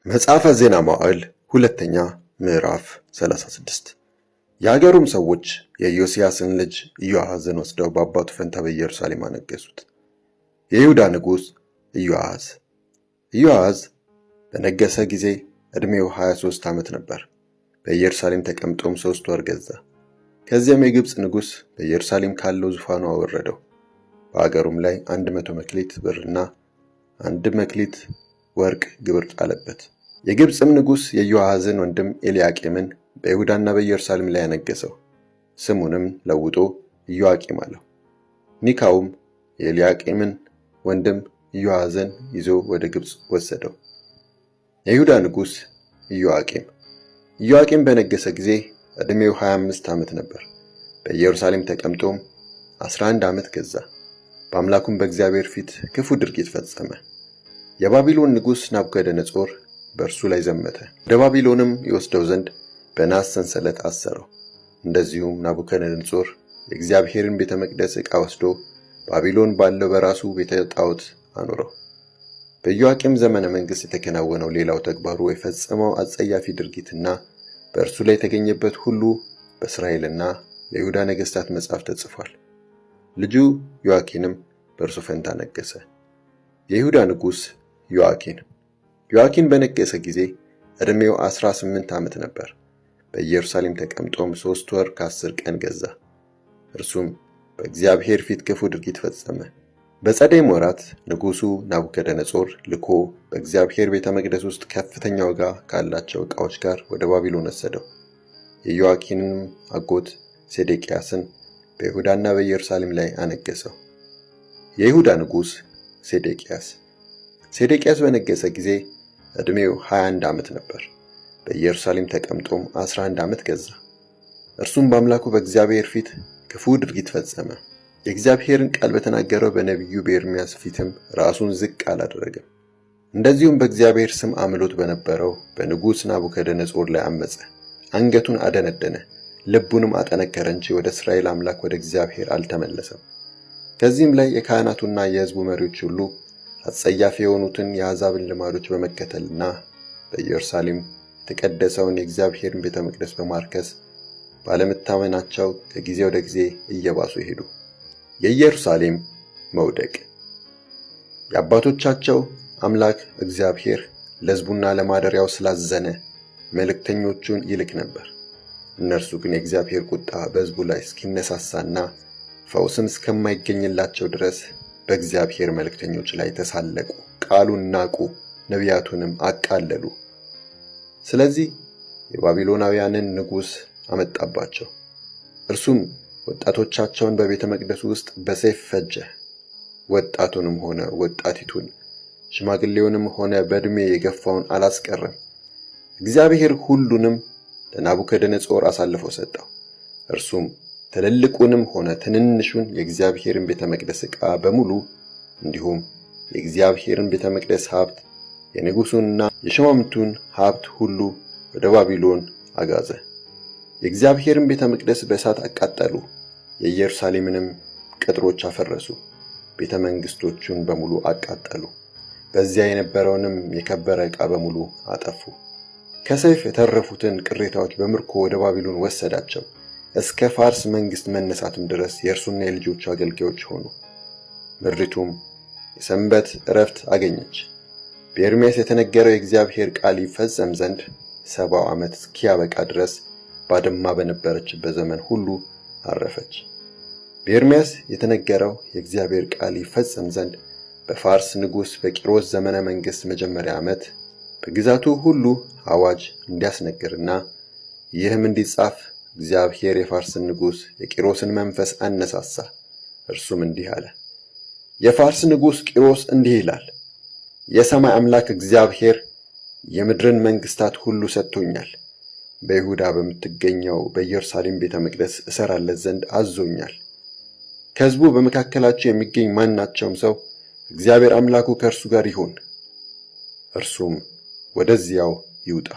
መጽሐፈ ዜና መዋዕል ሁለተኛ ምዕራፍ 36 የአገሩም ሰዎች የኢዮስያስን ልጅ ኢዮአዝን ወስደው በአባቱ ፈንታ በኢየሩሳሌም አነገሱት። የይሁዳ ንጉሥ ኢዮአዝ በነገሰ ጊዜ ዕድሜው 23 ዓመት ነበር። በኢየሩሳሌም ተቀምጦም 3 ወር ገዛ። ከዚያም የግብፅ ንጉሥ በኢየሩሳሌም ካለው ዙፋኑ አወረደው። በአገሩም ላይ 100 መክሊት ብርና 1 መክሊት ወርቅ ግብር ጣለበት። የግብፅም ንጉሥ የኢዮአዝን ወንድም ኤልያቄምን በይሁዳና በኢየሩሳሌም ላይ ያነገሰው። ስሙንም ለውጦ ኢዮአቄም አለው። ኒካውም የኤልያቄምን ወንድም ኢዮአዝን ይዞ ወደ ግብፅ ወሰደው። የይሁዳ ንጉሥ ኢዮአቄም በነገሰ ጊዜ ዕድሜው 25 ዓመት ነበር። በኢየሩሳሌም ተቀምጦም 11 ዓመት ገዛ። በአምላኩም በእግዚአብሔር ፊት ክፉ ድርጊት ፈጸመ። የባቢሎን ንጉሥ ናቡከደነፆር በእርሱ ላይ ዘመተ። ወደ ባቢሎንም ይወስደው ዘንድ በናስ ሰንሰለት አሰረው። እንደዚሁም ናቡከደነፆር የእግዚአብሔርን ቤተ መቅደስ ዕቃ ወስዶ ባቢሎን ባለው በራሱ ቤተ ጣዖት አኖረው። በኢዮአቄም ዘመነ መንግሥት የተከናወነው ሌላው ተግባሩ የፈጸመው አጸያፊ ድርጊትና በእርሱ ላይ የተገኘበት ሁሉ በእስራኤልና በይሁዳ ነገሥታት መጽሐፍ ተጽፏል። ልጁ ዮአኪንም በእርሱ ፈንታ ነገሰ። የይሁዳ ንጉሥ ዮአኪን በነገሰ ጊዜ ዕድሜው 18 ዓመት ነበር። በኢየሩሳሌም ተቀምጦም 3 ወር ከ10 ቀን ገዛ። እርሱም በእግዚአብሔር ፊት ክፉ ድርጊት ፈጸመ። በጸደይም ወራት ንጉሡ ናቡከደነፆር ልኮ በእግዚአብሔር ቤተ መቅደስ ውስጥ ከፍተኛ ዋጋ ካላቸው ዕቃዎች ጋር ወደ ባቢሎን ወሰደው። የዮአኪንም አጎት ሴዴቅያስን በይሁዳና በኢየሩሳሌም ላይ አነገሰው። የይሁዳ ንጉሥ ሴዴቅያስ በነገሰ ጊዜ ዕድሜው 21 ዓመት ነበር። በኢየሩሳሌም ተቀምጦም 11 ዓመት ገዛ። እርሱም በአምላኩ በእግዚአብሔር ፊት ክፉ ድርጊት ፈጸመ። የእግዚአብሔርን ቃል በተናገረው በነቢዩ በኤርምያስ ፊትም ራሱን ዝቅ አላደረገም። እንደዚሁም በእግዚአብሔር ስም አምሎት በነበረው በንጉሥ ናቡከደነፆር ላይ አመፀ። አንገቱን አደነደነ፣ ልቡንም አጠነከረ እንጂ ወደ እስራኤል አምላክ ወደ እግዚአብሔር አልተመለሰም። ከዚህም ላይ የካህናቱና የሕዝቡ መሪዎች ሁሉ አጸያፊ የሆኑትን የአሕዛብን ልማዶች በመከተልና በኢየሩሳሌም የተቀደሰውን የእግዚአብሔርን ቤተ መቅደስ በማርከስ ባለመታመናቸው ከጊዜ ወደ ጊዜ እየባሱ ሄዱ። የኢየሩሳሌም መውደቅ። የአባቶቻቸው አምላክ እግዚአብሔር ለሕዝቡና ለማደሪያው ስላዘነ መልእክተኞቹን ይልክ ነበር። እነርሱ ግን የእግዚአብሔር ቁጣ በሕዝቡ ላይ እስኪነሳሳና ፈውስም እስከማይገኝላቸው ድረስ በእግዚአብሔር መልእክተኞች ላይ ተሳለቁ፣ ቃሉን ናቁ፣ ነቢያቱንም አቃለሉ። ስለዚህ የባቢሎናውያንን ንጉሥ አመጣባቸው። እርሱም ወጣቶቻቸውን በቤተ መቅደሱ ውስጥ በሰይፍ ፈጀ። ወጣቱንም ሆነ ወጣቲቱን፣ ሽማግሌውንም ሆነ በዕድሜ የገፋውን አላስቀረም። እግዚአብሔር ሁሉንም ለናቡከደነፆር አሳልፎ ሰጠው። እርሱም ትልልቁንም ሆነ ትንንሹን የእግዚአብሔርን ቤተ መቅደስ ዕቃ በሙሉ እንዲሁም የእግዚአብሔርን ቤተ መቅደስ ሀብት፣ የንጉሡንና የሹማምንቱን ሀብት ሁሉ ወደ ባቢሎን አጋዘ። የእግዚአብሔርን ቤተ መቅደስ በእሳት አቃጠሉ። የኢየሩሳሌምንም ቅጥሮች አፈረሱ። ቤተ መንግሥቶቹን በሙሉ አቃጠሉ። በዚያ የነበረውንም የከበረ ዕቃ በሙሉ አጠፉ። ከሰይፍ የተረፉትን ቅሬታዎች በምርኮ ወደ ባቢሎን ወሰዳቸው። እስከ ፋርስ መንግሥት መነሳትም ድረስ የእርሱና የልጆቹ አገልጋዮች ሆኑ። ምድሪቱም የሰንበት ዕረፍት አገኘች። በኤርምያስ የተነገረው የእግዚአብሔር ቃል ይፈጸም ዘንድ 70 ዓመት እስኪያበቃ ድረስ ባድማ በነበረችበት ዘመን ሁሉ አረፈች። በኤርምያስ የተነገረው የእግዚአብሔር ቃል ይፈጸም ዘንድ በፋርስ ንጉሥ በቂሮስ ዘመነ መንግሥት መጀመሪያ ዓመት በግዛቱ ሁሉ አዋጅ እንዲያስነግርና ይህም እንዲጻፍ እግዚአብሔር የፋርስን ንጉሥ የቂሮስን መንፈስ አነሳሳ። እርሱም እንዲህ አለ። የፋርስ ንጉሥ ቂሮስ እንዲህ ይላል፣ የሰማይ አምላክ እግዚአብሔር የምድርን መንግሥታት ሁሉ ሰጥቶኛል። በይሁዳ በምትገኘው በኢየሩሳሌም ቤተ መቅደስ እሰራለት ዘንድ አዞኛል። ከሕዝቡ በመካከላቸው የሚገኝ ማናቸውም ሰው እግዚአብሔር አምላኩ ከእርሱ ጋር ይሁን፣ እርሱም ወደዚያው ይውጣ።